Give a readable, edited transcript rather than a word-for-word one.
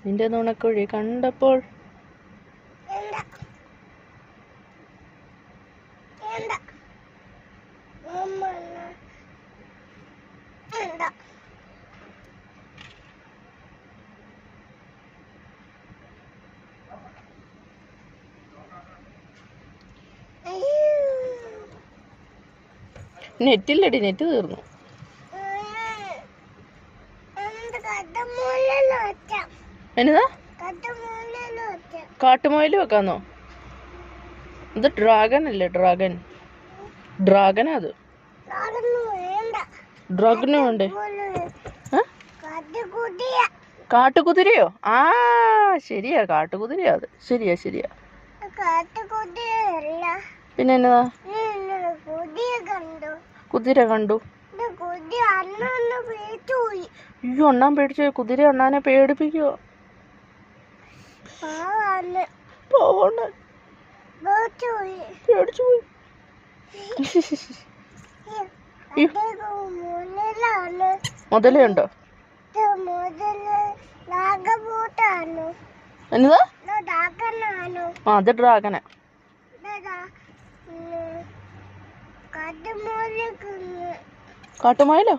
നിന്റെ നുണക്കുഴി കണ്ടപ്പോൾ നെറ്റില്ലടി, നെറ്റ് തീർന്നു. എന്നതാ കാട്ടുമുയൽ വെക്കാന്നോ? ഇത് ഡ്രാഗൺ അല്ലേ? ഡ്രാഗനാ അത്. ഡ്രാഗന് വേണ്ടേ? കാട്ടുകുതിരയോ? ആ ശരിയാ, കാട്ടുകുതിരയാ അത്. ശരിയാ. പിന്നെ എന്നതാ? കുതിര കണ്ടു. അയ്യോ, അണ്ണാൻ പേടിച്ചു. കുതിര അണ്ണാനെ പേടിപ്പിക്കുവോ? പേടിച്ചു പോയി. മുതലുണ്ടോ? എന്നതാ? അത് ഡ്രാഗനാ. കാട്ടുമുയലോ?